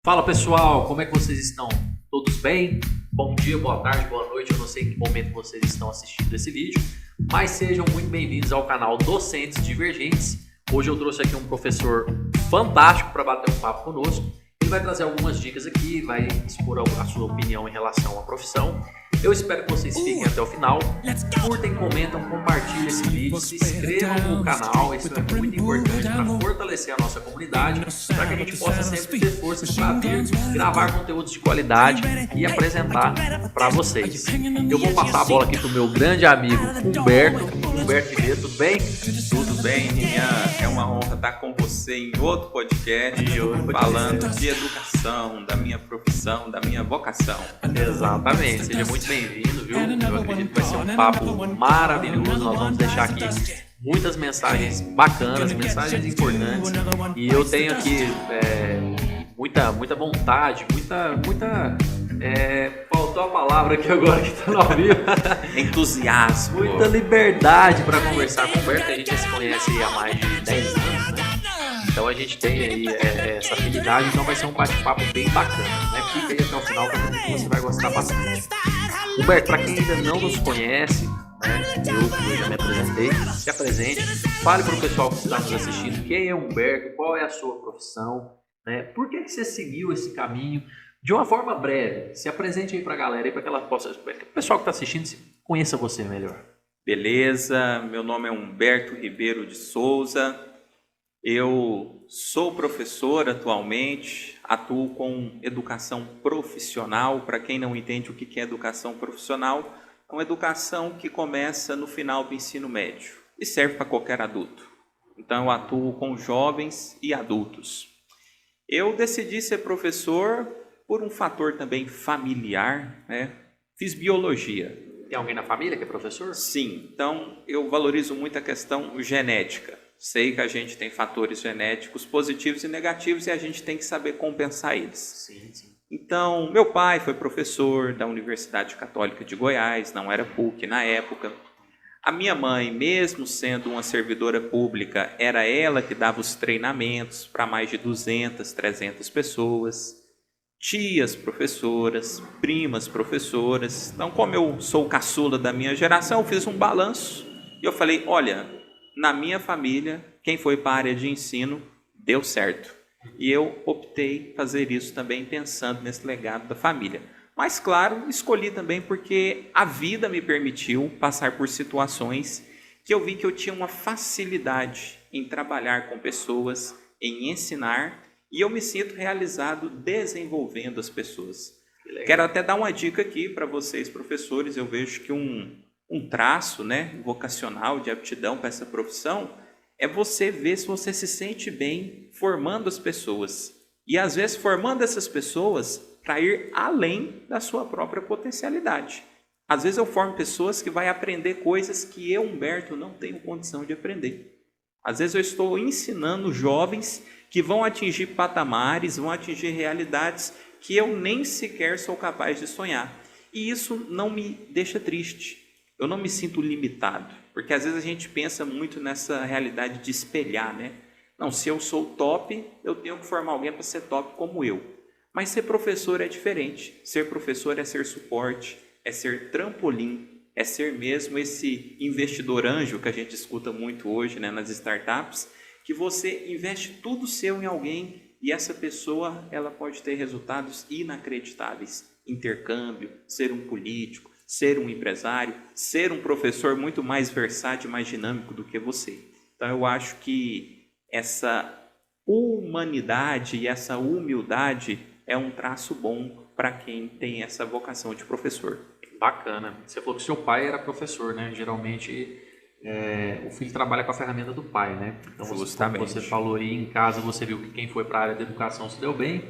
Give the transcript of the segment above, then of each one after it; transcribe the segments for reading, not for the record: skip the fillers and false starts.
Fala pessoal, como é que vocês estão? Todos bem? Bom dia, boa tarde, boa noite, eu não sei em que momento vocês estão assistindo esse vídeo, mas sejam muito bem-vindos ao canal Docentes Divergentes. Hoje eu trouxe aqui um professor fantástico para bater um papo conosco. Ele vai trazer algumas dicas aqui, vai expor a sua opinião em relação à profissão. Eu espero que vocês fiquem até o final, curtem, comentam, compartilhem esse vídeo, se inscrevam no canal, isso é muito importante para fortalecer a nossa comunidade, para que a gente possa sempre ter forças para vir gravar conteúdos de qualidade e apresentar para vocês. Eu vou passar a bola aqui para o meu grande amigo Humberto Ribeiro, tudo bem? Tudo bem, Ninian, é uma honra estar com você em outro podcast, falando de educação, da minha profissão, da minha vocação. Exatamente, seja muito bem-vindo, viu? Eu acredito que vai ser um papo maravilhoso. Nós vamos deixar aqui muitas mensagens bacanas, mensagens importantes. E eu tenho aqui muita vontade, faltou a palavra aqui agora que está no ao vivo. Entusiasmo. Muita liberdade para conversar com o Humberto. A gente já se conhece há mais de 10 anos, né? Então a gente tem aí essa afinidade, então vai ser um bate-papo bem bacana, né? Fica aí até o final que você vai gostar bastante. Humberto, para quem ainda não nos conhece, né? Eu já me apresentei, se apresente, fale para o pessoal que está nos assistindo quem é o Humberto, qual é a sua profissão, né? Por que você seguiu esse caminho? De uma forma breve, se apresente aí para a galera e para que ela possa, que o pessoal que está assistindo conheça você melhor. Beleza, meu nome é Humberto Ribeiro de Souza. Eu sou professor atualmente, atuo com educação profissional. Para quem não entende o que é educação profissional, é uma educação que começa no final do ensino médio e serve para qualquer adulto. Então eu atuo com jovens e adultos. Eu decidi ser professor por um fator também familiar, né? Fiz biologia. Tem alguém na família que é professor? Sim, então eu valorizo muito a questão genética. Sei que a gente tem fatores genéticos positivos e negativos e a gente tem que saber compensar eles. Sim. Então, meu pai foi professor da Universidade Católica de Goiás, não era PUC na época. A minha mãe, mesmo sendo uma servidora pública, era ela que dava os treinamentos para mais de 200, 300 pessoas. Tias professoras, primas professoras. Então, como eu sou o caçula da minha geração, eu fiz um balanço e eu falei, olha, na minha família, quem foi para a área de ensino deu certo. E eu optei fazer isso também pensando nesse legado da família. Mas, claro, escolhi também porque a vida me permitiu passar por situações que eu vi que eu tinha uma facilidade em trabalhar com pessoas, em ensinar, e eu me sinto realizado desenvolvendo as pessoas. Quero até dar uma dica aqui para vocês, professores. Eu vejo que um traço, né, vocacional de aptidão para essa profissão é você ver se você se sente bem formando as pessoas. E às vezes formando essas pessoas para ir além da sua própria potencialidade. Às vezes eu formo pessoas que vão aprender coisas que eu, Humberto, não tenho condição de aprender. Às vezes eu estou ensinando jovens que vão atingir patamares, vão atingir realidades que eu nem sequer sou capaz de sonhar. E isso não me deixa triste. Eu não me sinto limitado, porque às vezes a gente pensa muito nessa realidade de espelhar, né? Não, se eu sou top, eu tenho que formar alguém para ser top como eu. Mas ser professor é diferente. Ser professor é ser suporte, é ser trampolim, é ser mesmo esse investidor anjo que a gente escuta muito hoje, né, nas startups, que você investe tudo seu em alguém e essa pessoa ela pode ter resultados inacreditáveis. Intercâmbio, ser um político, ser um empresário, ser um professor muito mais versátil, mais dinâmico do que você. Então eu acho que essa humanidade e essa humildade é um traço bom para quem tem essa vocação de professor. Bacana. Você falou que seu pai era professor, né? Geralmente o filho trabalha com a ferramenta do pai, né? Então você falou aí em casa, você viu que quem foi para a área da educação se deu bem,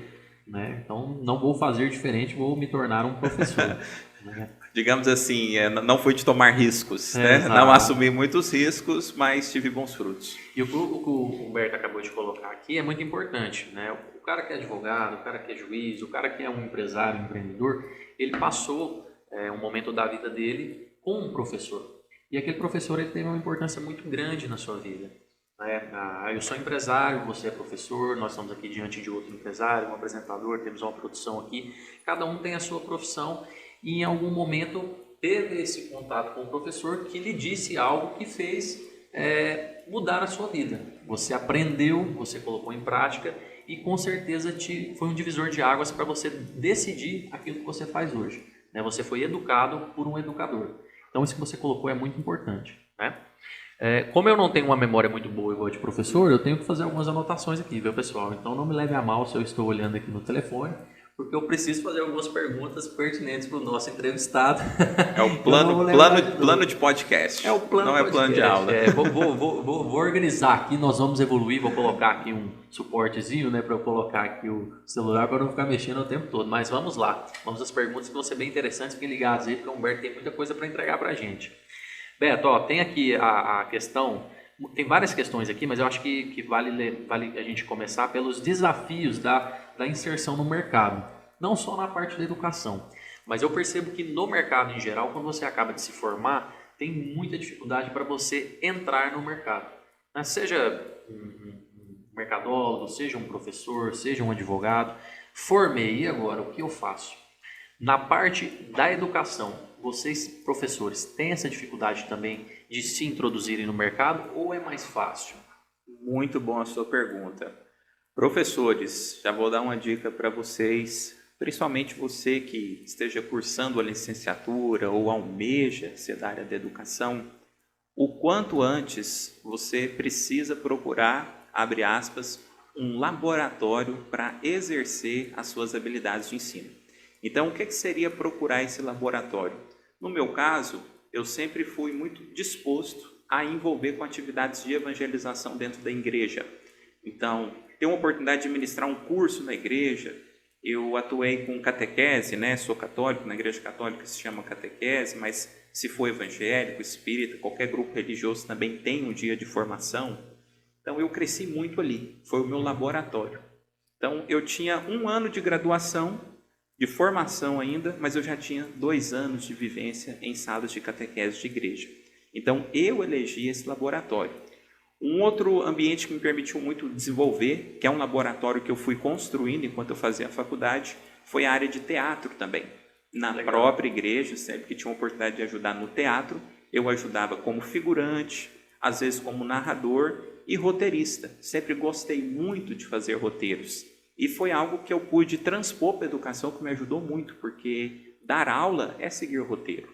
né? Então não vou fazer diferente, vou me tornar um professor. Né? Digamos assim, não fui de tomar riscos, né? Não assumi muitos riscos, mas tive bons frutos. E o que o Humberto acabou de colocar aqui é muito importante, né? O cara que é advogado, o cara que é juiz, o cara que é um empresário, um empreendedor, ele passou um momento da vida dele com um professor. E aquele professor ele teve uma importância muito grande na sua vida. né? Eu sou empresário, você é professor, nós estamos aqui diante de outro empresário, um apresentador, temos uma produção aqui, cada um tem a sua profissão e em algum momento teve esse contato com o professor que lhe disse algo que fez mudar a sua vida. Você aprendeu, você colocou em prática e com certeza foi um divisor de águas para você decidir aquilo que você faz hoje, né? Você foi educado por um educador. Então isso que você colocou é muito importante, né? Como eu não tenho uma memória muito boa igual de professor, eu tenho que fazer algumas anotações aqui, viu, pessoal? Então não me leve a mal se eu estou olhando aqui no telefone, porque eu preciso fazer algumas perguntas pertinentes para o nosso entrevistado. É o plano de podcast. É o plano. Não é plano de aula. Vou organizar aqui, nós vamos evoluir, vou colocar aqui um suportezinho, né, para eu colocar aqui o celular para não ficar mexendo o tempo todo. Mas vamos lá, vamos às perguntas que vão ser bem interessantes, fiquem ligados aí, porque o Humberto tem muita coisa para entregar para a gente. Beto, tem aqui a questão, tem várias questões aqui, mas eu acho que vale a gente começar pelos desafios da inserção no mercado, não só na parte da educação, mas eu percebo que no mercado em geral, quando você acaba de se formar, tem muita dificuldade para você entrar no mercado, né? Seja um mercadólogo, seja um professor, seja um advogado, formei, e agora o que eu faço? Na parte da educação, vocês, professores, têm essa dificuldade também de se introduzirem no mercado ou é mais fácil? Muito bom a sua pergunta. Professores, já vou dar uma dica para vocês, principalmente você que esteja cursando a licenciatura ou almeja ser da área da educação, o quanto antes você precisa procurar, abre aspas, um laboratório para exercer as suas habilidades de ensino. Então, o que seria procurar esse laboratório? No meu caso, eu sempre fui muito disposto a envolver com atividades de evangelização dentro da igreja. Então, ter uma oportunidade de ministrar um curso na igreja, eu atuei com catequese, né? Sou católico, na igreja católica se chama catequese, mas se for evangélico, espírita, qualquer grupo religioso também tem um dia de formação. Então, eu cresci muito ali, foi o meu laboratório. Então, eu tinha 1 ano de graduação, de formação ainda, mas eu já tinha 2 anos de vivência em salas de catequese de igreja. Então, eu elegi esse laboratório. Um outro ambiente que me permitiu muito desenvolver, que é um laboratório que eu fui construindo enquanto eu fazia a faculdade, foi a área de teatro também. Na própria igreja, sempre que tinha uma oportunidade de ajudar no teatro, eu ajudava como figurante, às vezes como narrador e roteirista. Sempre gostei muito de fazer roteiros. E foi algo que eu pude transpor para a educação, que me ajudou muito, porque dar aula é seguir o roteiro.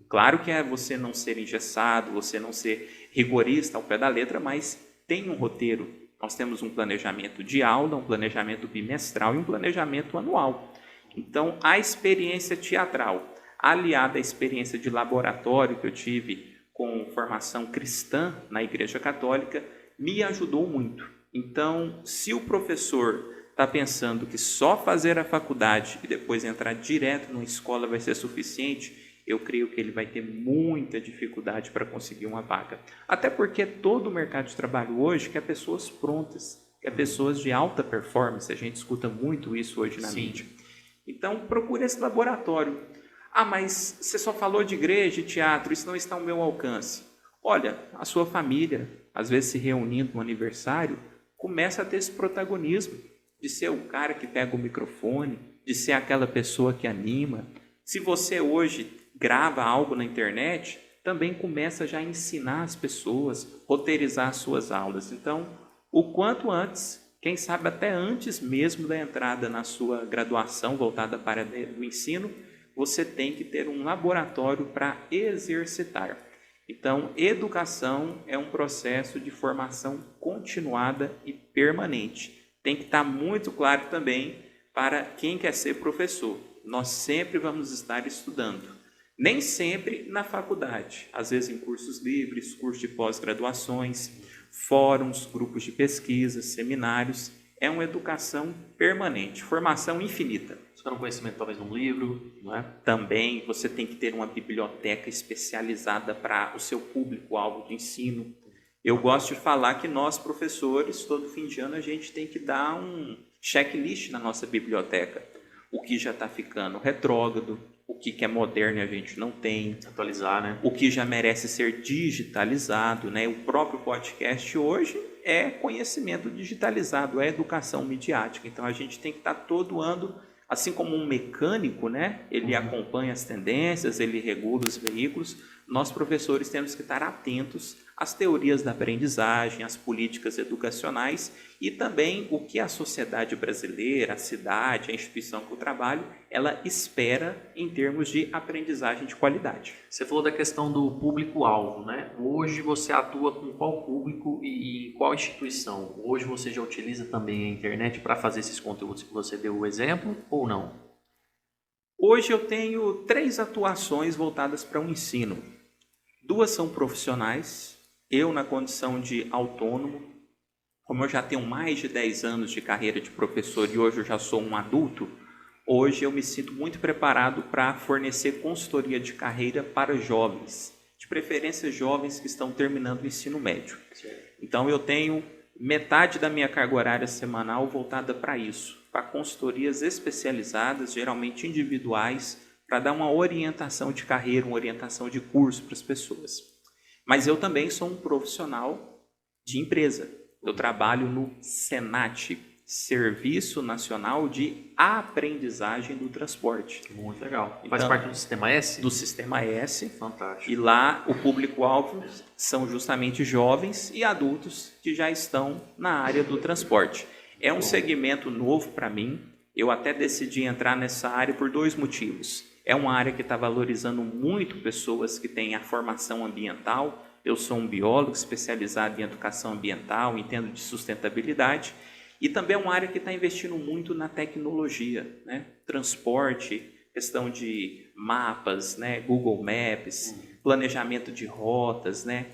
Claro que é você não ser engessado, você não ser rigorista ao pé da letra, mas tem um roteiro. Nós temos um planejamento de aula, um planejamento bimestral e um planejamento anual. Então, a experiência teatral, aliada à experiência de laboratório que eu tive com formação cristã na Igreja Católica, me ajudou muito. Então, se o professor está pensando que só fazer a faculdade e depois entrar direto numa escola vai ser suficiente, eu creio que ele vai ter muita dificuldade para conseguir uma vaga. Até porque todo o mercado de trabalho hoje quer pessoas prontas, quer pessoas de alta performance. A gente escuta muito isso hoje na mídia. Então, procure esse laboratório. Mas você só falou de igreja e teatro, isso não está ao meu alcance. Olha, a sua família, às vezes se reunindo no aniversário, começa a ter esse protagonismo de ser o cara que pega o microfone, de ser aquela pessoa que anima. Se você hoje grava algo na internet, também começa já a ensinar as pessoas, roteirizar as suas aulas. Então, o quanto antes, quem sabe até antes mesmo da entrada na sua graduação voltada para o ensino, você tem que ter um laboratório para exercitar. Então, educação é um processo de formação continuada e permanente. Tem que estar muito claro também para quem quer ser professor. Nós sempre vamos estar estudando. Nem sempre na faculdade, às vezes em cursos livres, cursos de pós-graduações, fóruns, grupos de pesquisa, seminários. É uma educação permanente, formação infinita. Buscar um conhecimento talvez num livro, não é? Também você tem que ter uma biblioteca especializada para o seu público-alvo de ensino. Eu gosto de falar que nós, professores, todo fim de ano a gente tem que dar um checklist na nossa biblioteca. O que já está ficando retrógrado, o que é moderno e a gente não tem. Atualizar, né? O que já merece ser digitalizado, né? O próprio podcast hoje é conhecimento digitalizado, é educação midiática. Então a gente tem que estar todo ano, assim como um mecânico, né? Ele acompanha as tendências, ele regula os veículos. Nós, professores, temos que estar atentos às teorias da aprendizagem, às políticas educacionais e também o que a sociedade brasileira, a cidade, a instituição que eu trabalho, ela espera em termos de aprendizagem de qualidade. Você falou da questão do público-alvo, né? Hoje você atua com qual público e em qual instituição? Hoje você já utiliza também a internet para fazer esses conteúdos que você deu o exemplo ou não? Hoje eu tenho 3 atuações voltadas para o ensino. 2 são profissionais, eu na condição de autônomo. Como eu já tenho mais de 10 anos de carreira de professor e hoje eu já sou um adulto, hoje eu me sinto muito preparado para fornecer consultoria de carreira para jovens, de preferência jovens que estão terminando o ensino médio. Então eu tenho metade da minha carga horária semanal voltada para isso, para consultorias especializadas, geralmente individuais, para dar uma orientação de carreira, uma orientação de curso para as pessoas. Mas eu também sou um profissional de empresa. Eu trabalho no SENAT, Serviço Nacional de Aprendizagem do Transporte. Muito legal. Então, faz parte do Sistema S? Do Sistema S. Fantástico. E lá o público-alvo são justamente jovens e adultos que já estão na área do transporte. É um segmento novo para mim. Eu até decidi entrar nessa área por 2 motivos. É uma área que está valorizando muito pessoas que têm a formação ambiental. Eu sou um biólogo especializado em educação ambiental, entendo de sustentabilidade. E também é uma área que está investindo muito na tecnologia, né? Transporte, questão de mapas, né? Google Maps, planejamento de rotas, né?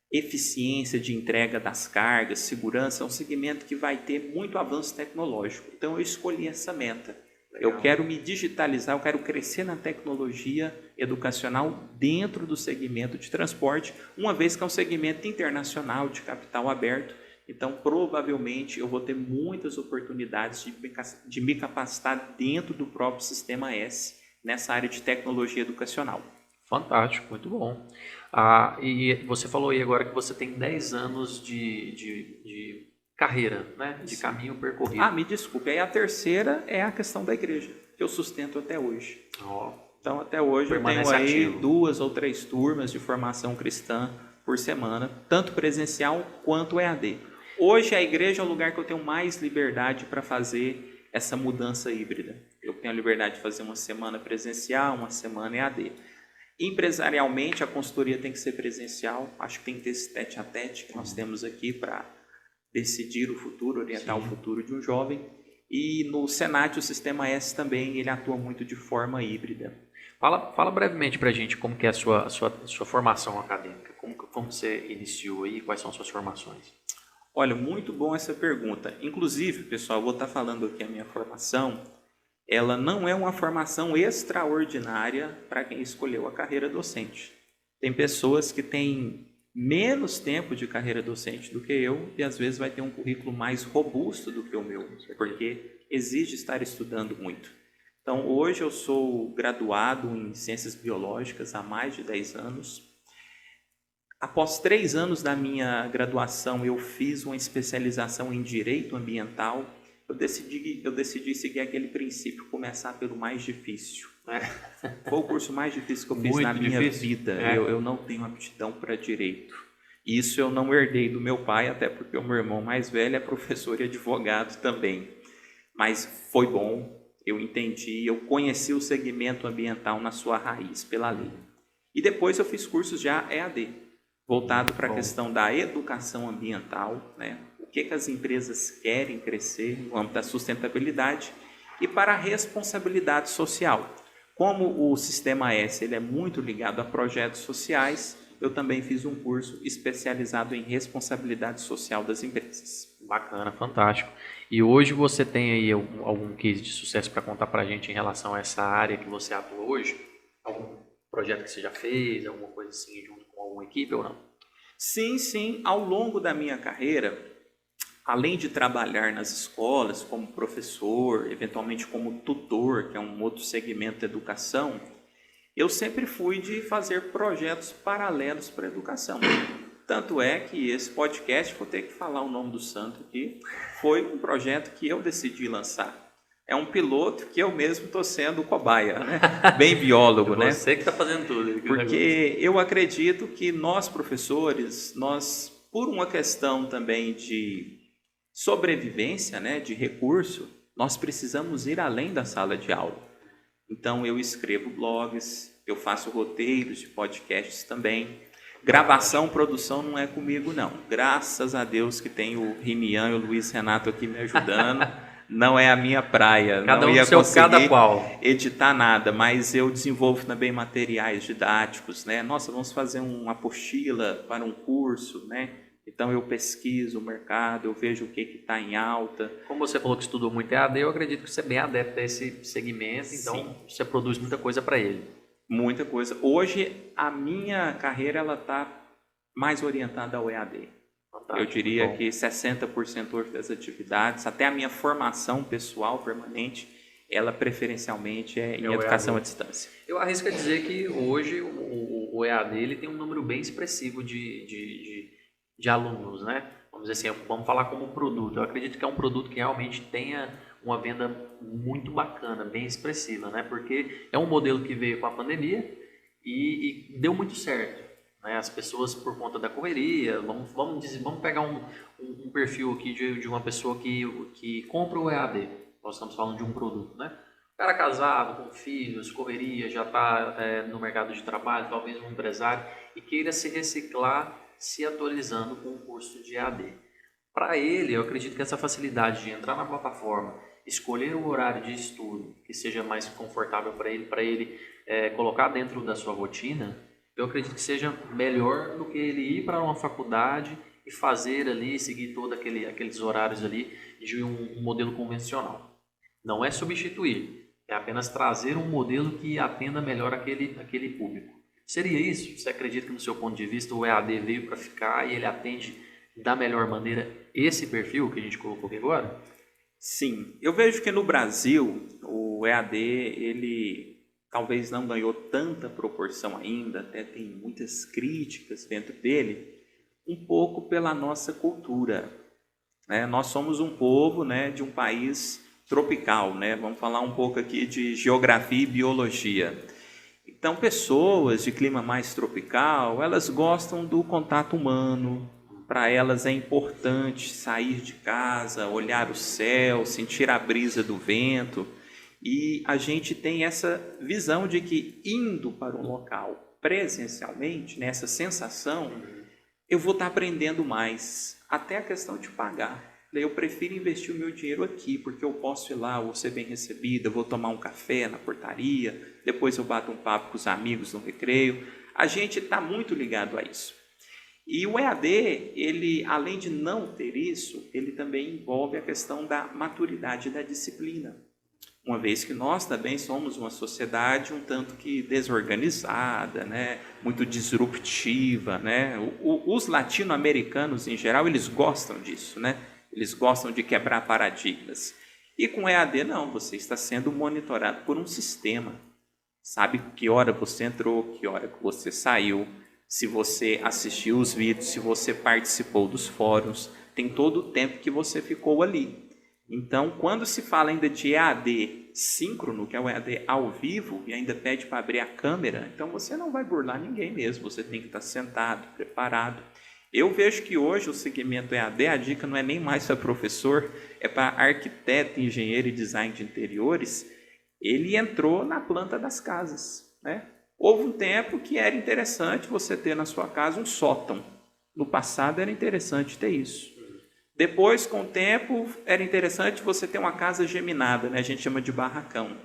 Eficiência de entrega das cargas, segurança. É um segmento que vai ter muito avanço tecnológico. Então eu escolhi essa meta. Legal. Eu quero me digitalizar, eu quero crescer na tecnologia educacional dentro do segmento de transporte, uma vez que é um segmento internacional de capital aberto. Então, provavelmente, eu vou ter muitas oportunidades de me capacitar dentro do próprio Sistema S, nessa área de tecnologia educacional. Fantástico, muito bom. E você falou aí agora que você tem 10 anos de carreira, né? De caminho percorrido. Me desculpe. Aí a terceira é a questão da igreja, que eu sustento até hoje. Então, até hoje eu tenho aí ativo. 2 ou 3 turmas de formação cristã por semana, tanto presencial quanto EAD. Hoje a igreja é o lugar que eu tenho mais liberdade para fazer essa mudança híbrida. Eu tenho a liberdade de fazer uma semana presencial, uma semana EAD. Empresarialmente, a consultoria tem que ser presencial. Acho que tem que ter esse tete-a-tete que nós temos aqui para decidir o futuro, orientar o futuro de um jovem. E no Senat, o Sistema S também, ele atua muito de forma híbrida. Fala brevemente para a gente como que é a sua formação acadêmica. Como você iniciou aí, quais são as suas formações? Olha, muito bom essa pergunta. Inclusive, pessoal, eu vou estar falando aqui a minha formação. Ela não é uma formação extraordinária para quem escolheu a carreira docente. Tem pessoas que têm menos tempo de carreira docente do que eu e às vezes vai ter um currículo mais robusto do que o meu, porque exige estar estudando muito. Então, hoje eu sou graduado em Ciências Biológicas há mais de 10 anos. Após 3 anos da minha graduação, eu fiz uma especialização em Direito Ambiental. Eu decidi seguir aquele princípio, começar pelo mais difícil. Foi o curso mais difícil que eu fiz na minha vida. Eu não tenho aptidão para Direito. Isso eu não herdei do meu pai, até porque o meu irmão mais velho é professor e advogado também. Mas foi bom, eu entendi, eu conheci o segmento ambiental na sua raiz, pela lei. E depois eu fiz cursos já EAD, voltado para a questão da educação ambiental, né? O que as empresas querem crescer no âmbito da sustentabilidade e para a responsabilidade social. Como o Sistema S ele é muito ligado a projetos sociais, eu também fiz um curso especializado em responsabilidade social das empresas. Bacana, fantástico. E hoje você tem aí algum case de sucesso para contar para a gente em relação a essa área que você atua hoje? Algum projeto que você já fez, alguma coisa assim junto com alguma equipe ou não? Sim. Ao longo da minha carreira, além de trabalhar nas escolas como professor, eventualmente como tutor, que é um outro segmento da educação, eu sempre fui de fazer projetos paralelos para a educação. Tanto é que esse podcast, vou ter que falar o nome do santo aqui, foi um projeto que eu decidi lançar. É um piloto que eu mesmo estou sendo cobaia, né? Bem biólogo, né? Você que está fazendo tudo. Porque eu acredito que nós, professores, nós, por uma questão também de sobrevivência, né, de recurso, nós precisamos ir além da sala de aula. Então, eu escrevo blogs, eu faço roteiros de podcasts também. Gravação, produção não é comigo, não. Graças a Deus que tem o Rimian e o Luiz Renato aqui me ajudando. Não é a minha praia, cada não um ia seu, conseguir cada qual. editar nada, mas eu desenvolvo também materiais didáticos, né? Nossa, vamos fazer uma apostila para um curso, né? Então eu pesquiso o mercado, eu vejo o que está em alta. Como você falou que estudou muito EAD, eu acredito que você é bem adepto a esse segmento, então Sim. Você produz muita coisa para ele. Muita coisa. Hoje a minha carreira ela está mais orientada ao EAD. Eu diria que 60% hoje das atividades, até a minha formação pessoal permanente, ela preferencialmente é em educação à distância. Eu arrisco a dizer que hoje o EAD ele tem um número bem expressivo de alunos, né? Vamos dizer assim, vamos falar como produto. Eu acredito que é um produto que realmente tenha uma venda muito bacana, bem expressiva, né? Porque é um modelo que veio com a pandemia e deu muito certo. As pessoas, por conta da correria, vamos pegar um perfil aqui de uma pessoa que compra o EAD. Nós estamos falando de um produto, né? O cara casado, com filhos, correria, já está no mercado de trabalho, talvez um empresário, e queira se reciclar, se atualizando com o curso de EAD. Para ele, eu acredito que essa facilidade de entrar na plataforma, escolher o horário de estudo que seja mais confortável para ele colocar dentro da sua rotina, eu acredito que seja melhor do que ele ir para uma faculdade e fazer ali, seguir todos aqueles horários ali de um modelo convencional. Não é substituir, é apenas trazer um modelo que atenda melhor aquele público. Seria isso? Você acredita que, no seu ponto de vista, o EAD veio para ficar e ele atende da melhor maneira esse perfil que a gente colocou aqui agora? Sim, eu vejo que no Brasil o EAD ele talvez não ganhou tanta proporção ainda, até tem muitas críticas dentro dele, um pouco pela nossa cultura. Né? Nós somos um povo, né, de um país tropical, né? Vamos falar um pouco aqui de geografia e biologia. Então, pessoas de clima mais tropical, elas gostam do contato humano. Para elas é importante sair de casa, olhar o céu, sentir a brisa do vento. E a gente tem essa visão de que indo para um local presencialmente, nessa sensação, eu vou estar aprendendo mais. Até a questão de pagar. Eu prefiro investir o meu dinheiro aqui, porque eu posso ir lá, vou ser bem recebida, vou tomar um café na portaria, depois eu bato um papo com os amigos no recreio. A gente está muito ligado a isso. E o EAD, ele, além de não ter isso, ele também envolve a questão da maturidade da disciplina. Uma vez que nós também somos uma sociedade um tanto que desorganizada, né? Muito disruptiva. Né? Os latino-americanos, em geral, eles gostam disso, né? Eles gostam de quebrar paradigmas. E com o EAD, não, você está sendo monitorado por um sistema. Sabe que hora você entrou, que hora que você saiu, se você assistiu os vídeos, se você participou dos fóruns, tem todo o tempo que você ficou ali. Então, quando se fala ainda de EAD síncrono, que é o EAD ao vivo, e ainda pede para abrir a câmera, então você não vai burlar ninguém mesmo, você tem que estar sentado, preparado. Eu vejo que hoje o segmento EAD, a dica não é nem mais para professor, é para arquiteto, engenheiro e design de interiores. Ele entrou na planta das casas. Né? Houve um tempo que era interessante você ter na sua casa um sótão. No passado era interessante ter isso. Depois, com o tempo, era interessante você ter uma casa geminada, né? A gente chama de barracão.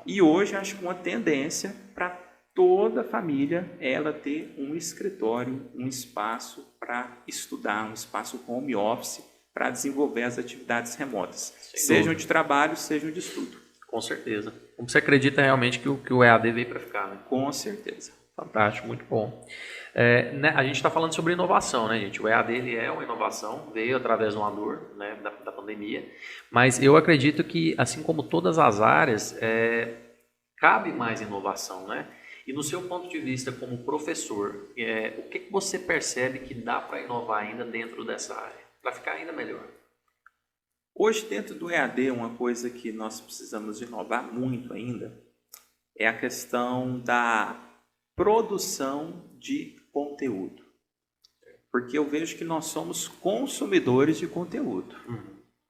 E hoje acho que uma tendência para toda a família ela ter um escritório, um espaço para estudar, um espaço home office para desenvolver as atividades remotas, sejam de trabalho, sejam de estudo. Com certeza. Como você acredita realmente que o EAD veio para ficar? Né? Com certeza. Fantástico, muito bom. Né, a gente está falando sobre inovação, né, gente? O EAD ele é uma inovação, veio através de uma dor, né, da pandemia, mas eu acredito que, assim como todas as áreas, cabe mais inovação, né? E no seu ponto de vista como professor, o que você percebe que dá para inovar ainda dentro dessa área, para ficar ainda melhor? Hoje, dentro do EAD, uma coisa que nós precisamos inovar muito ainda é a questão da produção de conteúdo. Porque eu vejo que nós somos consumidores de conteúdo.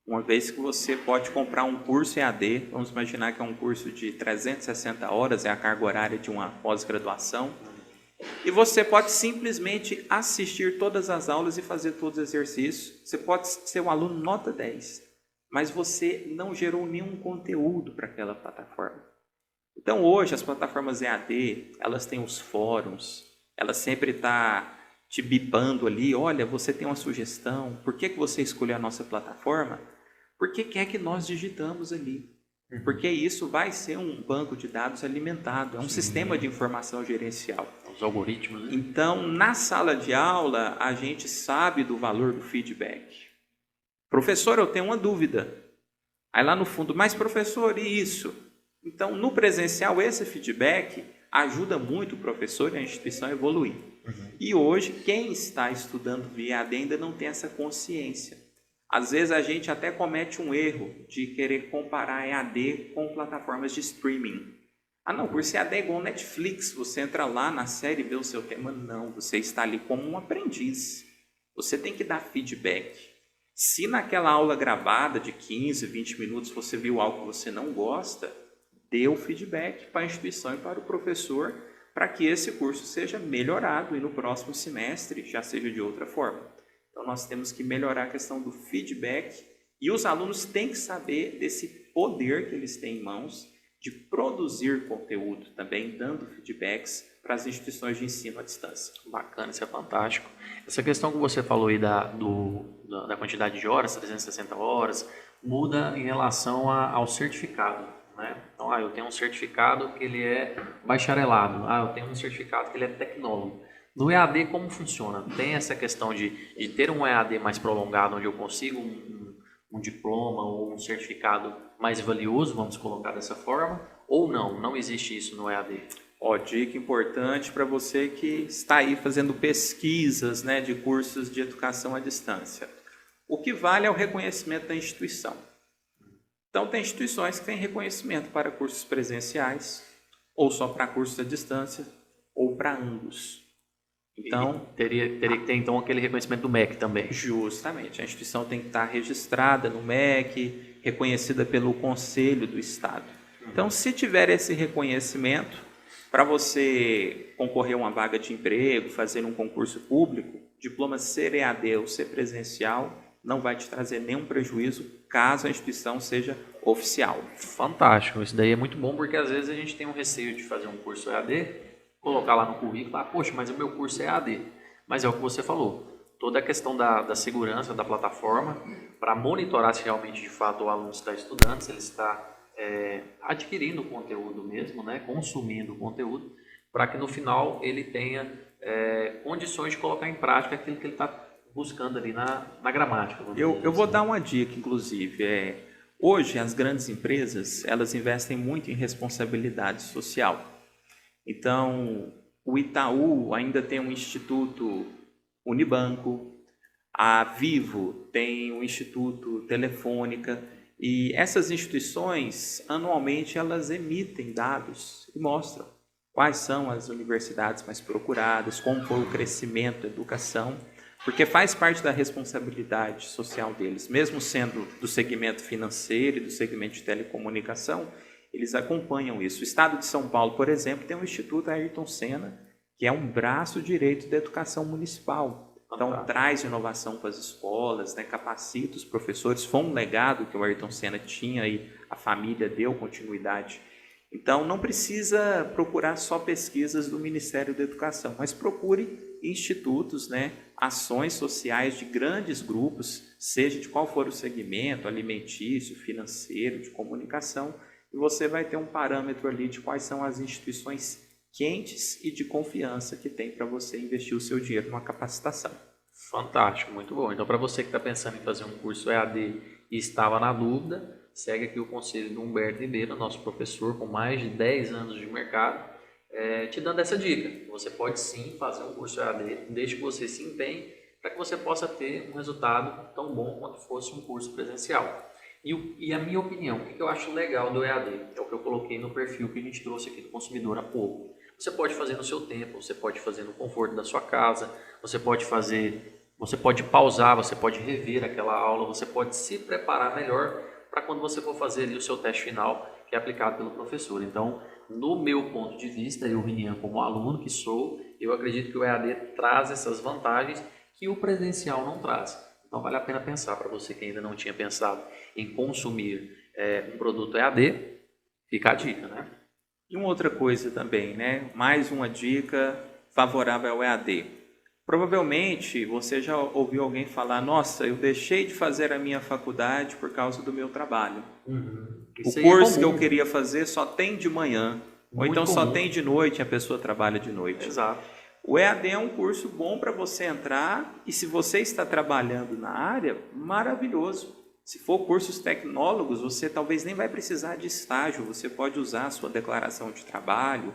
Uma vez que você pode comprar um curso EAD, vamos imaginar que é um curso de 360 horas, é a carga horária de uma pós-graduação, e você pode simplesmente assistir todas as aulas e fazer todos os exercícios. Você pode ser um aluno nota 10, mas você não gerou nenhum conteúdo para aquela plataforma. Então hoje as plataformas EAD, elas têm os fóruns, elas sempre estão te bipando ali, olha, você tem uma sugestão, por que você escolheu a nossa plataforma? Porque quer que nós digitamos ali. Porque isso vai ser um banco de dados alimentado, é um sistema de informação gerencial. Os algoritmos, né? Então, na sala de aula, a gente sabe do valor do feedback. Professor, eu tenho uma dúvida. Aí lá no fundo, mas professor, e isso? Então, no presencial, esse feedback ajuda muito o professor e a instituição a evoluir. E hoje, quem está estudando via EAD ainda não tem essa consciência. Às vezes, a gente até comete um erro de querer comparar EAD com plataformas de streaming. Ah, não, o curso EAD é igual Netflix. Você entra lá na série e vê o seu tema. Não, você está ali como um aprendiz. Você tem que dar feedback. Se naquela aula gravada de 15, 20 minutos você viu algo que você não gosta, dê o feedback para a instituição e para o professor para que esse curso seja melhorado e no próximo semestre já seja de outra forma. Então nós temos que melhorar a questão do feedback e os alunos têm que saber desse poder que eles têm em mãos de produzir conteúdo também, dando feedbacks para as instituições de ensino à distância. Bacana, isso é fantástico. Essa questão que você falou aí da quantidade de horas, 360 horas, muda em relação ao certificado, né? Então, eu tenho um certificado que ele é bacharelado, eu tenho um certificado que ele é tecnólogo. No EAD, como funciona? Tem essa questão de ter um EAD mais prolongado, onde eu consigo um diploma ou um certificado mais valioso, vamos colocar dessa forma, ou não? Não existe isso no EAD? Dica importante para você que está aí fazendo pesquisas, né, de cursos de educação à distância. O que vale é o reconhecimento da instituição. Então, tem instituições que têm reconhecimento para cursos presenciais, ou só para cursos à distância, ou para ambos. Então, teria que ter então aquele reconhecimento do MEC também. Justamente, a instituição tem que estar registrada no MEC, reconhecida pelo Conselho do Estado. Então, se tiver esse reconhecimento, para você concorrer a uma vaga de emprego, fazer um concurso público, diploma ser EAD ou ser presencial não vai te trazer nenhum prejuízo caso a instituição seja oficial. Fantástico, isso daí é muito bom porque às vezes a gente tem um receio de fazer um curso EAD, colocar lá no currículo e falar, poxa, mas o meu curso é EAD. Mas é o que você falou, toda a questão da segurança da plataforma para monitorar se realmente de fato o aluno está estudando, se ele está adquirindo o conteúdo mesmo, né, consumindo o conteúdo, para que no final ele tenha condições de colocar em prática aquilo que ele está buscando ali na gramática. Eu vou dar uma dica, inclusive. Hoje, as grandes empresas, elas investem muito em responsabilidade social. Então, o Itaú ainda tem um instituto Unibanco, a Vivo tem um instituto Telefônica, e essas instituições, anualmente, elas emitem dados e mostram quais são as universidades mais procuradas, como foi o crescimento da educação, porque faz parte da responsabilidade social deles, mesmo sendo do segmento financeiro e do segmento de telecomunicação, eles acompanham isso. O Estado de São Paulo, por exemplo, tem o Instituto Ayrton Senna, que é um braço direito da educação municipal. Então, traz inovação para as escolas, né, capacita os professores. Foi um legado que o Ayrton Senna tinha e a família deu continuidade. Então, não precisa procurar só pesquisas do Ministério da Educação, mas procure institutos, né, ações sociais de grandes grupos, seja de qual for o segmento, alimentício, financeiro, de comunicação, e você vai ter um parâmetro ali de quais são as instituições quentes e de confiança que tem para você investir o seu dinheiro numa capacitação. Fantástico, muito bom. Então, para você que está pensando em fazer um curso EAD e estava na dúvida, segue aqui o conselho do Humberto Ribeiro, nosso professor com mais de 10 anos de mercado, te dando essa dica. Você pode sim fazer um curso EAD, desde que você se empenhe, para que você possa ter um resultado tão bom quanto fosse um curso presencial. E a minha opinião, o que eu acho legal do EAD, é o que eu coloquei no perfil que a gente trouxe aqui do consumidor há pouco. Você pode fazer no seu tempo, você pode fazer no conforto da sua casa, você pode pausar, você pode rever aquela aula, você pode se preparar melhor para quando você for fazer ali o seu teste final, que é aplicado pelo professor. Então, no meu ponto de vista, eu, Rinian, como aluno que sou, eu acredito que o EAD traz essas vantagens que o presencial não traz. Então, vale a pena pensar, para você que ainda não tinha pensado em consumir um produto EAD, fica a dica, né? E uma outra coisa também, né? Mais uma dica favorável ao EAD. Provavelmente você já ouviu alguém falar: nossa, eu deixei de fazer a minha faculdade por causa do meu trabalho. O curso que eu queria fazer só tem de manhã, ou então só tem de noite e a pessoa trabalha de noite. Exato. O EAD é um curso bom para você entrar, e se você está trabalhando na área, maravilhoso. Se for cursos tecnólogos, você talvez nem vai precisar de estágio, você pode usar a sua declaração de trabalho,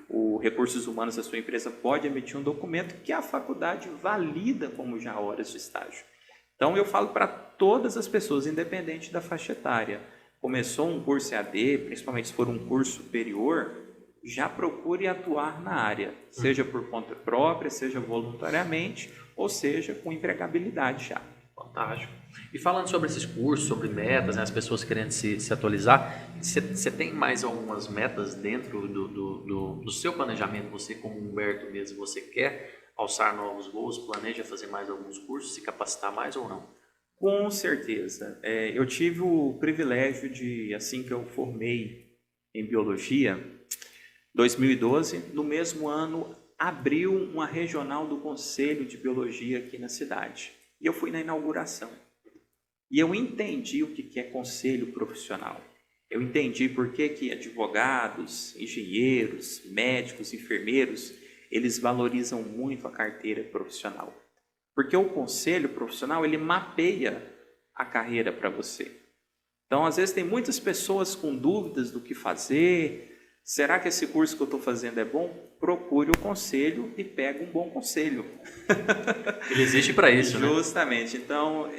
o Recursos Humanos da sua empresa pode emitir um documento que a faculdade valida como já horas de estágio. Então eu falo para todas as pessoas, independente da faixa etária, começou um curso EAD, principalmente se for um curso superior, já procure atuar na área, seja por conta própria, seja voluntariamente, ou seja com empregabilidade já. Fantástico. E falando sobre esses cursos, sobre metas, né, as pessoas querendo se atualizar, você tem mais algumas metas dentro do seu planejamento? Você, como Humberto mesmo, você quer alçar novos voos, planeja fazer mais alguns cursos, se capacitar mais ou não? Com certeza. Eu tive o privilégio de, assim que eu formei em Biologia, 2012, no mesmo ano, abriu uma regional do Conselho de Biologia aqui na cidade. E eu fui na inauguração. E eu entendi o que é conselho profissional. Eu entendi por que advogados, engenheiros, médicos, enfermeiros, eles valorizam muito a carteira profissional. Porque o conselho profissional, ele mapeia a carreira para você. Então, às vezes, tem muitas pessoas com dúvidas do que fazer. Será que esse curso que eu estou fazendo é bom? Procure o conselho e pegue um bom conselho. Ele existe para isso, né? Justamente. Então,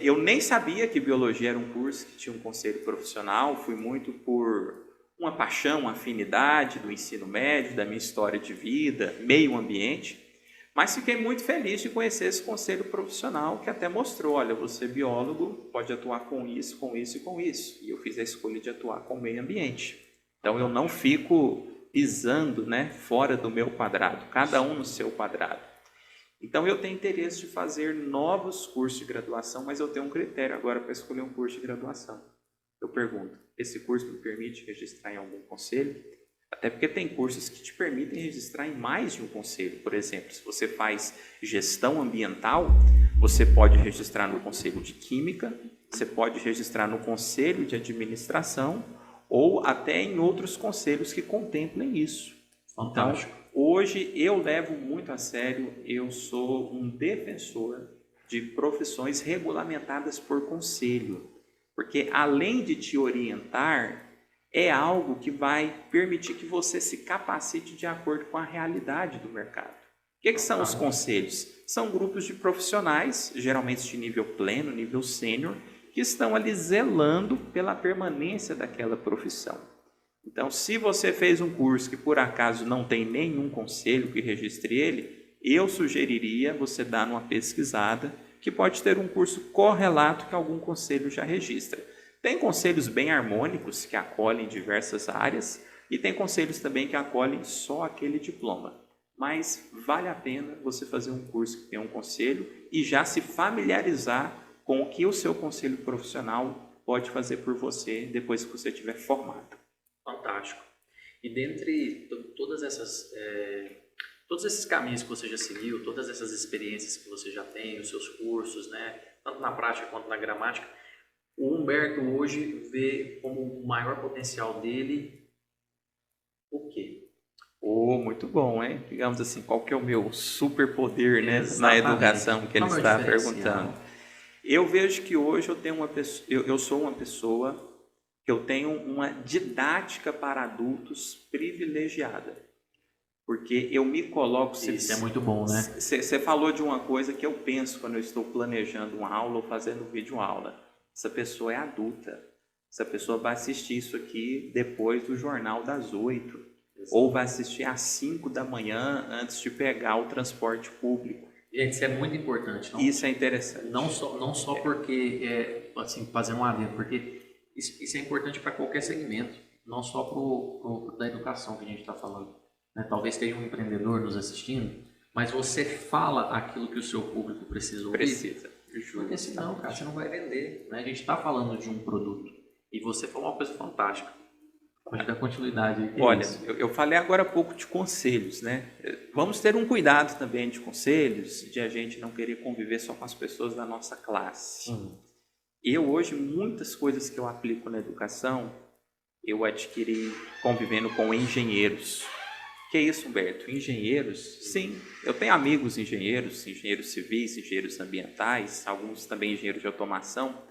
eu nem sabia que biologia era um curso que tinha um conselho profissional. Fui muito por uma paixão, uma afinidade do ensino médio, da minha história de vida, meio ambiente. Mas fiquei muito feliz de conhecer esse conselho profissional que até mostrou: olha, você biólogo pode atuar com isso, com isso e com isso. E eu fiz a escolha de atuar com o meio ambiente. Então, eu não fico pisando, né, fora do meu quadrado, cada um no seu quadrado. Então, eu tenho interesse de fazer novos cursos de graduação, mas eu tenho um critério agora para escolher um curso de graduação. Eu pergunto: esse curso me permite registrar em algum conselho? Até porque tem cursos que te permitem registrar em mais de um conselho. Por exemplo, se você faz gestão ambiental, você pode registrar no conselho de química, você pode registrar no conselho de administração, ou até em outros conselhos que contemplem isso. Fantástico. Então, hoje eu levo muito a sério, eu sou um defensor de profissões regulamentadas por conselho, porque além de te orientar, é algo que vai permitir que você se capacite de acordo com a realidade do mercado. O que são os conselhos? São grupos de profissionais, geralmente de nível pleno, nível sênior, que estão ali zelando pela permanência daquela profissão. Então, se você fez um curso que por acaso não tem nenhum conselho que registre ele, eu sugeriria você dar uma pesquisada, que pode ter um curso correlato que algum conselho já registra. Tem conselhos bem harmônicos que acolhem diversas áreas e tem conselhos também que acolhem só aquele diploma. Mas vale a pena você fazer um curso que tem um conselho e já se familiarizar com o que o seu conselho profissional pode fazer por você depois que você estiver formado. Fantástico. E dentre todos esses caminhos que você já seguiu, todas essas experiências que você já tem, os seus cursos, né, tanto na prática quanto na gramática, o Humberto hoje vê como o maior potencial dele o quê? Muito bom, hein? Digamos assim, qual que é o meu superpoder, né, na Exatamente. educação que ele Qual é o está diferencial? perguntando? Eu vejo que hoje eu sou uma pessoa que eu tenho uma didática para adultos privilegiada. porque eu me coloco... Isso é muito bom, né? Você falou de uma coisa que eu penso quando eu estou planejando uma aula ou fazendo vídeo aula. Essa pessoa é adulta. Essa pessoa vai assistir isso aqui depois do jornal das 8. Ou vai assistir às 5 da manhã antes de pegar o transporte público. Gente, isso é muito importante. Não? Isso é interessante. Não só porque, assim, fazer um adendo, porque isso é importante para qualquer segmento, não só pro da educação que a gente está falando. Né? Talvez tenha um empreendedor nos assistindo, mas você fala aquilo que o seu público precisa ouvir. Precisa. Porque senão, cara, você não vai vender. Né? A gente está falando de um produto e você falou uma coisa fantástica. Pode dar continuidade aí. Olha, eu falei agora há pouco de conselhos, né? Vamos ter um cuidado também de conselhos, de a gente não querer conviver só com as pessoas da nossa classe. Eu hoje, muitas coisas que eu aplico na educação, eu adquiri convivendo com engenheiros. Que é isso, Humberto? Engenheiros? Sim, eu tenho amigos engenheiros, engenheiros civis, engenheiros ambientais, alguns também engenheiros de automação,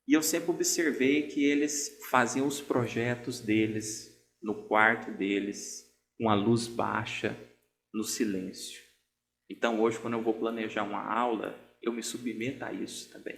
e eu sempre observei que eles faziam os projetos deles no quarto deles, com a luz baixa, no silêncio. Então hoje, quando eu vou planejar uma aula, eu me submeto a isso também.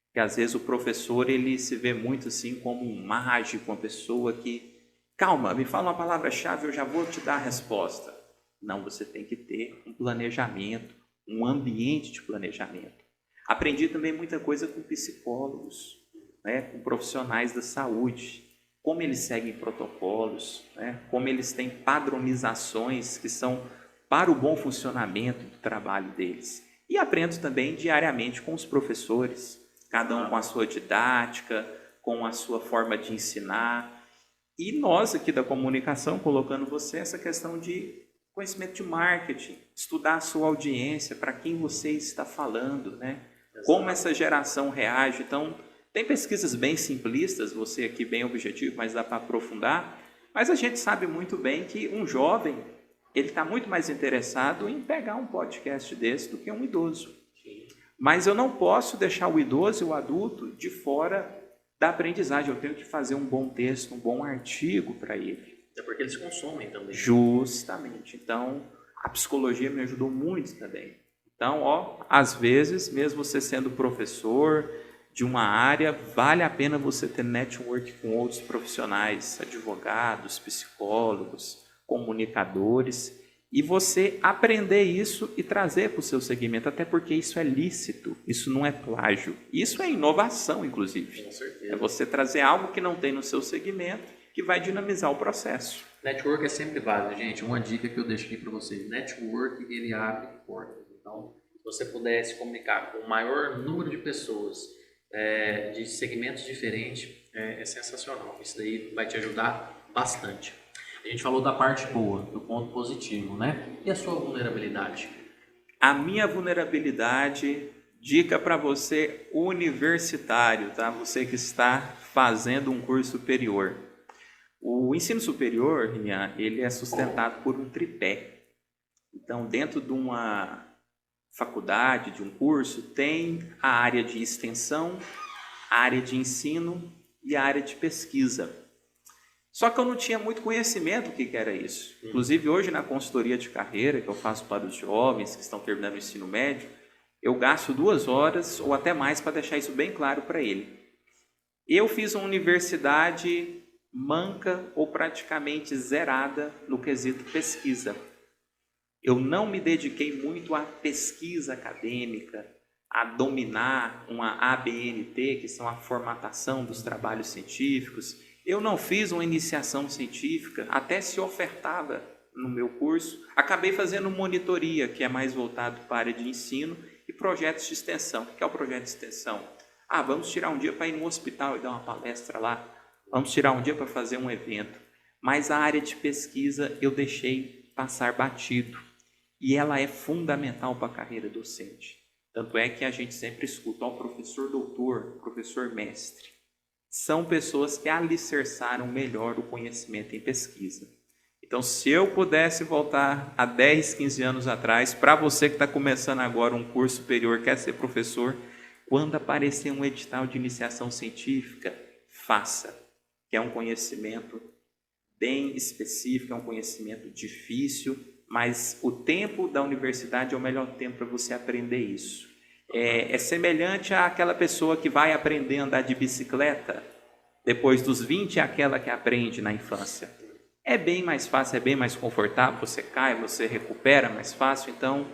Porque às vezes o professor ele se vê muito assim como um mágico, uma pessoa que... Calma, me fala uma palavra-chave, eu já vou te dar a resposta. Não, você tem que ter um planejamento, um ambiente de planejamento. Aprendi também muita coisa com psicólogos, né, com profissionais da saúde, como eles seguem protocolos, né, como eles têm padronizações que são para o bom funcionamento do trabalho deles. E aprendo também diariamente com os professores, cada um com a sua didática, com a sua forma de ensinar. E nós aqui da comunicação, colocando você essa questão de conhecimento de marketing, estudar a sua audiência, para quem você está falando, né? Como essa geração reage. Então, tem pesquisas bem simplistas, você aqui bem objetivo, mas dá para aprofundar. Mas a gente sabe muito bem que um jovem, ele está muito mais interessado em pegar um podcast desse do que um idoso. Mas eu não posso deixar o idoso e o adulto de fora da aprendizagem. Eu tenho que fazer um bom texto, um bom artigo para ele. É porque eles consomem também. Justamente. Então, a psicologia me ajudou muito também. Então, às vezes, mesmo você sendo professor de uma área, vale a pena você ter network com outros profissionais, advogados, psicólogos, comunicadores, e você aprender isso e trazer para o seu segmento, até porque isso é lícito, isso não é plágio. Isso é inovação, inclusive. Com certeza. É você trazer algo que não tem no seu segmento, que vai dinamizar o processo. Network é sempre válido, gente. Uma dica que eu deixo aqui para vocês. Network, ele abre portas. Então, se você puder se comunicar com o maior número de pessoas de segmentos diferentes, é sensacional. Isso daí vai te ajudar bastante. A gente falou da parte boa, do ponto positivo, né? E a sua vulnerabilidade? A minha vulnerabilidade, dica para você universitário, tá? Você que está fazendo um curso superior. O ensino superior, Rian, ele é sustentado por um tripé. Então, dentro de uma faculdade, de um curso, tem a área de extensão, a área de ensino e a área de pesquisa. Só que eu não tinha muito conhecimento do que era isso. Inclusive, hoje, na consultoria de carreira, que eu faço para os jovens que estão terminando o ensino médio, eu gasto 2 horas ou até mais para deixar isso bem claro para ele. Eu fiz uma universidade manca ou praticamente zerada no quesito pesquisa. Eu não me dediquei muito à pesquisa acadêmica, a dominar uma ABNT, que são a formatação dos trabalhos científicos. Eu não fiz uma iniciação científica, até se ofertava no meu curso. Acabei fazendo monitoria, que é mais voltado para a área de ensino, e projetos de extensão. O que é o projeto de extensão? Vamos tirar um dia para ir no hospital e dar uma palestra lá. Vamos tirar um dia para fazer um evento. Mas a área de pesquisa eu deixei passar batido. E ela é fundamental para a carreira docente. Tanto é que a gente sempre escuta o professor doutor, professor mestre. São pessoas que alicerçaram melhor o conhecimento em pesquisa. Então, se eu pudesse voltar a 10, 15 anos atrás, para você que está começando agora um curso superior, quer ser professor, quando aparecer um edital de iniciação científica, faça, que é um conhecimento bem específico, é um conhecimento difícil, mas o tempo da universidade é o melhor tempo para você aprender isso. É semelhante àquela pessoa que vai aprender a andar de bicicleta, depois dos 20 é aquela que aprende na infância. É bem mais fácil, é bem mais confortável, você cai, você recupera mais fácil. Então,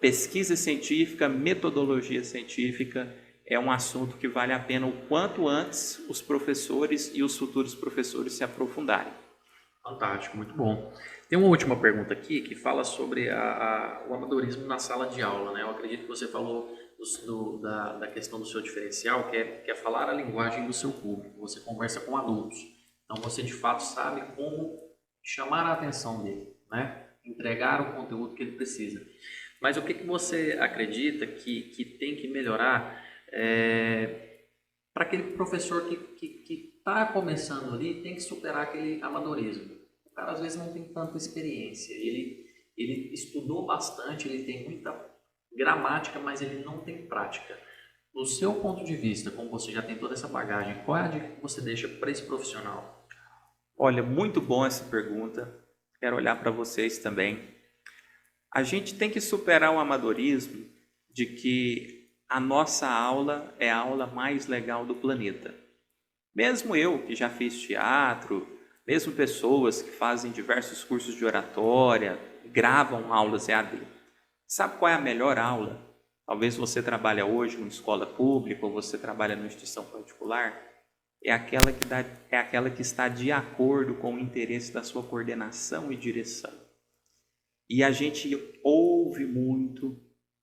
pesquisa científica, metodologia científica é um assunto que vale a pena o quanto antes os professores e os futuros professores se aprofundarem. Fantástico, muito bom. Tem uma última pergunta aqui que fala sobre o amadorismo na sala de aula, né? Eu acredito que você falou da questão do seu diferencial, que é falar a linguagem do seu público. Você conversa com adultos, então você de fato sabe como chamar a atenção dele, né? Entregar o conteúdo que ele precisa. Mas o que você acredita que tem que melhorar para aquele professor que está começando ali, tem que superar aquele amadorismo? O cara às vezes não tem tanta experiência, ele estudou bastante, ele tem muita gramática, mas ele não tem prática. Do seu ponto de vista, como você já tem toda essa bagagem, qual é a dica que você deixa para esse profissional? Olha, muito bom essa pergunta. Quero olhar para vocês também. A gente tem que superar o amadorismo de que a nossa aula é a aula mais legal do planeta. Mesmo eu, que já fiz teatro, mesmo pessoas que fazem diversos cursos de oratória, gravam aulas EAD. Sabe qual é a melhor aula? Talvez você trabalhe hoje numa escola pública ou você trabalha numa instituição particular. É aquela que está de acordo com o interesse da sua coordenação e direção. E a gente ouve muito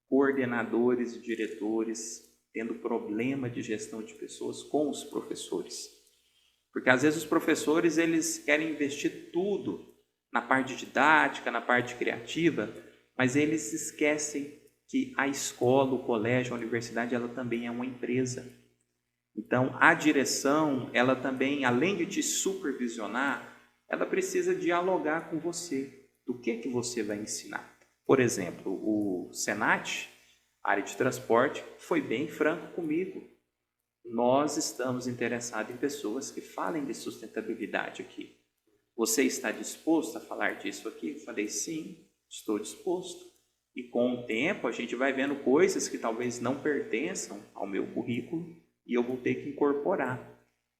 coordenadores e diretores tendo problema de gestão de pessoas com os professores. Porque às vezes os professores eles querem investir tudo na parte didática, na parte criativa, mas eles esquecem que a escola, o colégio, a universidade, ela também é uma empresa. Então, a direção, ela também, além de te supervisionar, ela precisa dialogar com você. Do que você vai ensinar? Por exemplo, o Senat, área de transporte, foi bem franco comigo. Nós estamos interessados em pessoas que falem de sustentabilidade aqui. Você está disposto a falar disso aqui? Eu falei, sim, estou disposto. E com o tempo, a gente vai vendo coisas que talvez não pertençam ao meu currículo, e eu vou ter que incorporar.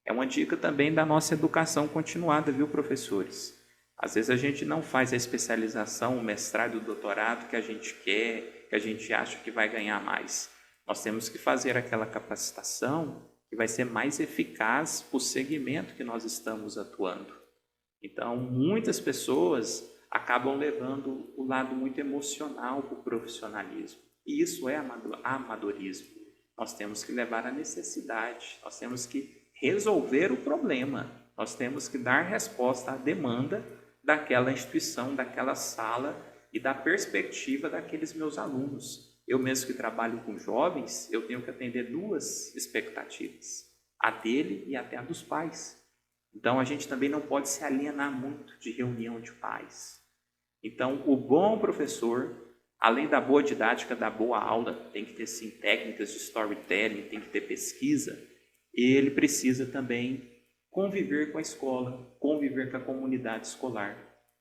É uma dica também da nossa educação continuada, viu, professores? Às vezes a gente não faz a especialização, o mestrado, o doutorado que a gente quer, que a gente acha que vai ganhar mais. Nós temos que fazer aquela capacitação que vai ser mais eficaz para o segmento que nós estamos atuando. Então, muitas pessoas acabam levando o lado muito emocional para o profissionalismo. E isso é amadorismo. Nós temos que levar a necessidade, nós temos que resolver o problema, nós temos que dar resposta à demanda daquela instituição, daquela sala e da perspectiva daqueles meus alunos. Eu mesmo que trabalho com jovens, eu tenho que atender duas expectativas, a dele e até a dos pais. Então, a gente também não pode se alienar muito de reunião de pais. Então, o bom professor, além da boa didática, da boa aula, tem que ter sim técnicas de storytelling, tem que ter pesquisa, ele precisa também conviver com a escola, conviver com a comunidade escolar,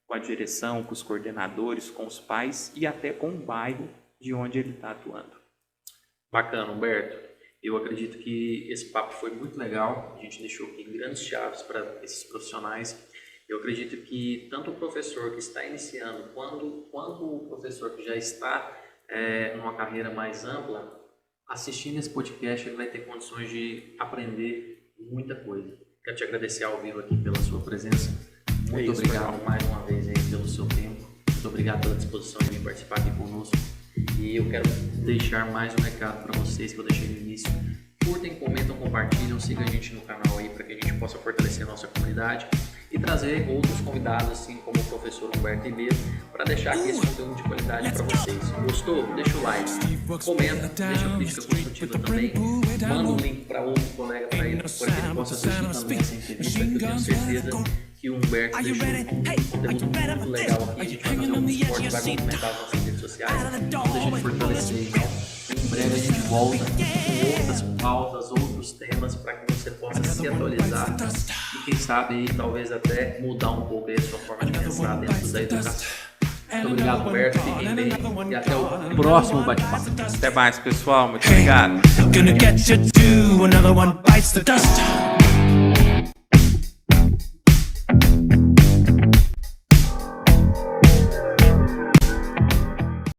com a direção, com os coordenadores, com os pais e até com o bairro de onde ele está atuando. Bacana, Humberto. Eu acredito que esse papo foi muito legal, a gente deixou aqui grandes chaves para esses profissionais. Eu acredito que tanto o professor que está iniciando, quanto o professor que já está numa carreira mais ampla, assistindo esse podcast, ele vai ter condições de aprender muita coisa. Quero te agradecer ao vivo aqui pela sua presença. Muito obrigado mais uma vez aí pelo seu tempo. Muito obrigado pela disposição de vir participar aqui conosco. E eu quero deixar mais um recado para vocês que eu deixei no início. Curtem, comentam, compartilham, sigam a gente no canal aí para que a gente possa fortalecer a nossa comunidade e trazer outros convidados, assim como o professor Humberto Ribeiro, para deixar aqui esse conteúdo de qualidade para vocês. Gostou? Deixa o like, comenta, deixa a crítica construtiva também, manda um link para outro colega para ele possa assistir também essa entrevista, que eu tenho certeza que o Humberto deixou um conteúdo muito legal aqui. A gente vai fazer um esporte, vai movimentar as nossas redes sociais, não deixa de fortalecer. Então, em breve a gente volta com outra essas pautas, outros temas, para que você possa se atualizar e quem sabe aí, talvez até mudar um pouco aí a sua forma de pensar dentro da educação. Muito obrigado, Roberto, fiquem bem e até o próximo bate-papo. Até mais, pessoal, muito obrigado. Gonna get you too. Another one bites the dust.